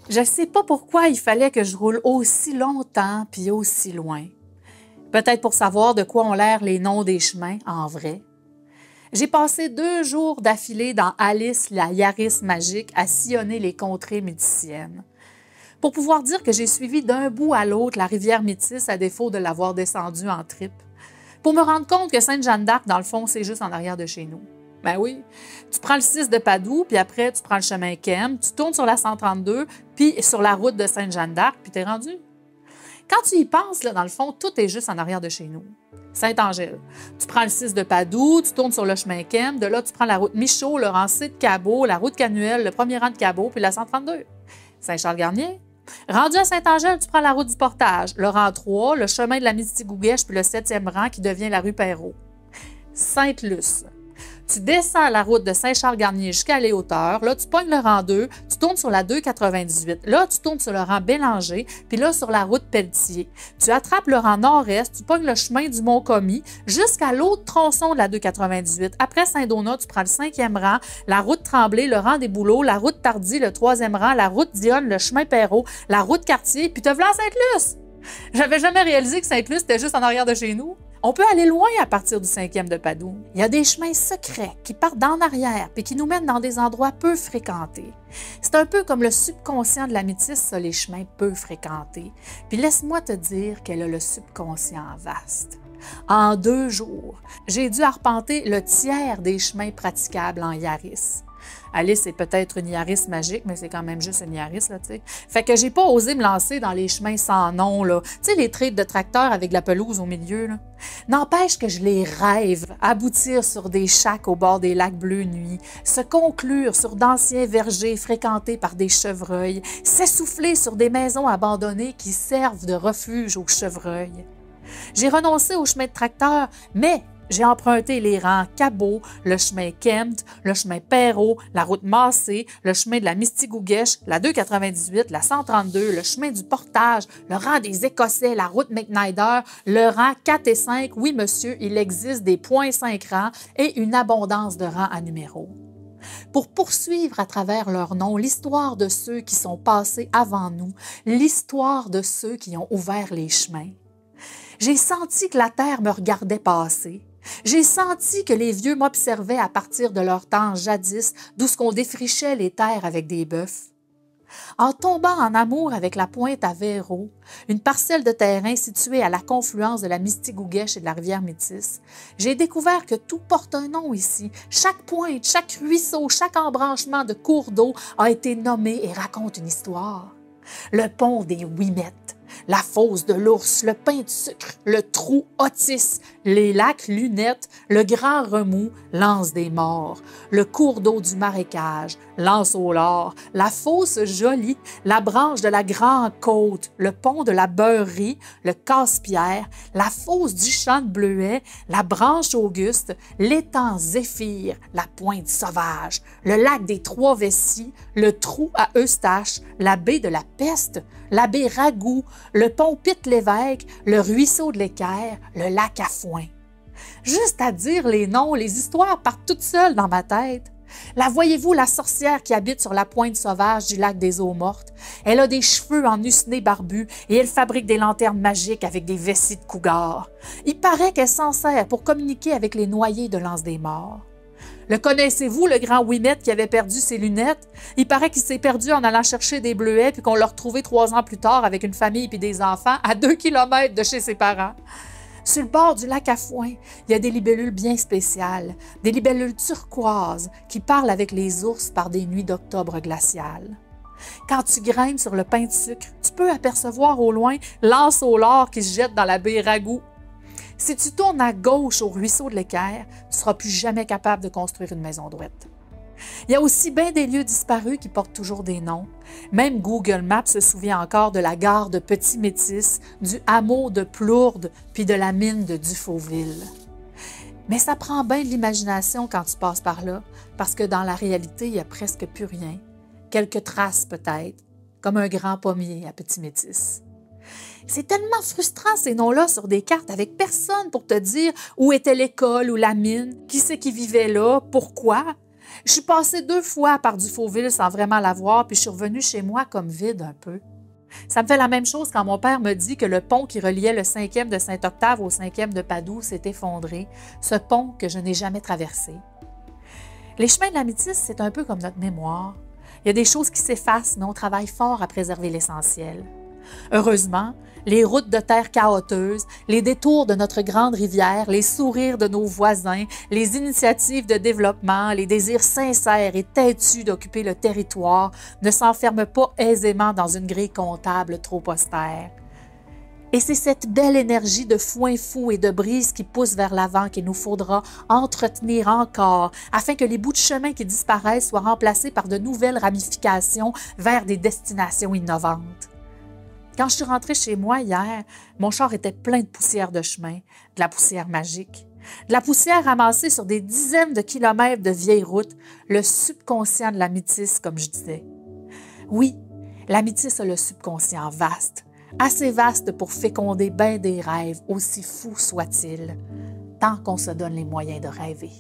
Je ne sais pas pourquoi il fallait que je roule aussi longtemps puis aussi loin. Peut-être pour savoir de quoi ont l'air les noms des chemins en vrai. J'ai passé 2 jours d'affilée dans Alice, la Yaris magique, à sillonner les contrées méticiennes. Pour pouvoir dire que j'ai suivi d'un bout à l'autre la rivière Métis à défaut de l'avoir descendue en trip. Pour me rendre compte que Sainte-Jeanne d'Arc, dans le fond, c'est juste en arrière de chez nous. Ben oui, tu prends le 6 de Padoue, puis après, tu prends le chemin Kem, tu tournes sur la 132, puis sur la route de Sainte-Jeanne d'Arc, puis t'es rendu. Quand tu y penses, là, dans le fond, tout est juste en arrière de chez nous. Saint-Angèle. Tu prends le 6 de Padoue, tu tournes sur le chemin Kem, de là, tu prends la route Michaud, le rang C de Cabot, la route Canuel, le premier rang de Cabot, puis la 132. Saint-Charles-Garnier. Rendu à Saint-Angèle, tu prends la route du Portage, le rang 3, le chemin de la Mistigouguèche, puis le 7e rang qui devient la rue Perrault. Sainte-Luce. Tu descends la route de Saint-Charles-Garnier jusqu'à Les Hauteurs. Là, tu pognes le rang 2, tu tournes sur la 298. Là, tu tournes sur le rang Bélanger, puis là, sur la route Pelletier. Tu attrapes le rang nord-est, tu pognes le chemin du Mont-Commis jusqu'à l'autre tronçon de la 298. Après Saint-Donat, tu prends le 5e rang, la route Tremblay, le rang des Bouleaux, la route Tardy, le 3e rang, la route Dionne, le chemin Perrault, la route Cartier, puis te voilà à Sainte-Luce! J'avais jamais réalisé que Sainte-Luce était juste en arrière de chez nous. On peut aller loin à partir du 5e de Padoue. Il y a des chemins secrets qui partent d'en arrière et qui nous mènent dans des endroits peu fréquentés. C'est un peu comme le subconscient de la métisse, ça, les chemins peu fréquentés. Puis laisse-moi te dire qu'elle a le subconscient vaste. En 2 jours, j'ai dû arpenter le tiers des chemins praticables en Yaris. Alice est peut-être une Yaris magique, mais c'est quand même juste une Yaris, là, tu sais. Fait que j'ai pas osé me lancer dans les chemins sans nom, là. Tu sais, les traits de tracteur avec de la pelouse au milieu, là. N'empêche que je les rêve, aboutir sur des chacs au bord des lacs bleus nuit, se conclure sur d'anciens vergers fréquentés par des chevreuils, s'essouffler sur des maisons abandonnées qui servent de refuge aux chevreuils. J'ai renoncé au chemin de tracteur, mais j'ai emprunté les rangs Cabot, le chemin Kempt, le chemin Perrault, la route Massé, le chemin de la Mistigouguèche, la 298, la 132, le chemin du Portage, le rang des Écossais, la route McNider, le rang 4 et 5. Oui, monsieur, il existe des points 5 rangs et une abondance de rangs à numéros. Pour poursuivre à travers leurs noms l'histoire de ceux qui sont passés avant nous, l'histoire de ceux qui ont ouvert les chemins. J'ai senti que la terre me regardait passer. J'ai senti que les vieux m'observaient à partir de leur temps jadis, d'où ce qu'on défrichait les terres avec des bœufs. En tombant en amour avec la pointe à Véro, une parcelle de terrain située à la confluence de la Mistigouguèche et de la rivière Métis, j'ai découvert que tout porte un nom ici. Chaque pointe, chaque ruisseau, chaque embranchement de cours d'eau a été nommé et raconte une histoire. Le pont des Ouimettes, la fosse de l'Ours, le pain de sucre, le trou Otis, les lacs Lunettes, le grand remous, l'anse des morts, le cours d'eau du marécage, l'anse au lard, la fosse jolie, la branche de la grande côte, le pont de la beurrerie, le casse-pierre, la fosse du champ de bleuet, la branche Auguste, l'étang Zéphyr, la pointe sauvage, le lac des Trois Vessies, le trou à Eustache, la baie de la Peste, la baie Ragout, le pont Pitt-l'Évêque, le ruisseau de l'Équerre, le lac à Foin. Juste à dire les noms, les histoires partent toutes seules dans ma tête. La voyez-vous, la sorcière qui habite sur la pointe sauvage du lac des Eaux Mortes? Elle a des cheveux en usnés barbus et elle fabrique des lanternes magiques avec des vessies de cougar. Il paraît qu'elle s'en sert pour communiquer avec les noyés de l'anse des morts. Le connaissez-vous, le grand Ouimet qui avait perdu ses lunettes? Il paraît qu'il s'est perdu en allant chercher des bleuets puis qu'on l'a retrouvé 3 ans plus tard avec une famille puis des enfants à 2 kilomètres de chez ses parents. Sur le bord du lac à Foin, il y a des libellules bien spéciales, des libellules turquoises qui parlent avec les ours par des nuits d'octobre glaciales. Quand tu grimpes sur le pain de sucre, tu peux apercevoir au loin l'anse au lard qui se jette dans la baie Ragout. Si tu tournes à gauche au ruisseau de l'Équerre, tu ne seras plus jamais capable de construire une maison droite. Il y a aussi bien des lieux disparus qui portent toujours des noms. Même Google Maps se souvient encore de la gare de Petit-Métis, du hameau de Plourde, puis de la mine de Dufauville. Mais ça prend bien de l'imagination quand tu passes par là, parce que dans la réalité, il n'y a presque plus rien. Quelques traces peut-être, comme un grand pommier à Petit-Métis. C'est tellement frustrant ces noms-là sur des cartes avec personne pour te dire où était l'école ou la mine, qui c'est qui vivait là, pourquoi. Je suis passée 2 fois par Dufauville sans vraiment la voir, puis je suis revenue chez moi comme vide un peu. Ça me fait la même chose quand mon père me dit que le pont qui reliait le 5e de Saint-Octave au 5e de Padoue s'est effondré, ce pont que je n'ai jamais traversé. Les chemins de la métisse, c'est un peu comme notre mémoire. Il y a des choses qui s'effacent, mais on travaille fort à préserver l'essentiel. Heureusement, les routes de terre chaoteuses, les détours de notre grande rivière, les sourires de nos voisins, les initiatives de développement, les désirs sincères et têtus d'occuper le territoire ne s'enferment pas aisément dans une grille comptable trop austère. Et c'est cette belle énergie de foin fou et de brise qui pousse vers l'avant qu'il nous faudra entretenir encore afin que les bouts de chemin qui disparaissent soient remplacés par de nouvelles ramifications vers des destinations innovantes. Quand je suis rentrée chez moi hier, mon char était plein de poussière de chemin, de la poussière magique, de la poussière ramassée sur des dizaines de kilomètres de vieilles routes, le subconscient de la métisse, comme je disais. Oui, la métisse a le subconscient vaste, assez vaste pour féconder bien des rêves, aussi fous soient-ils, tant qu'on se donne les moyens de rêver.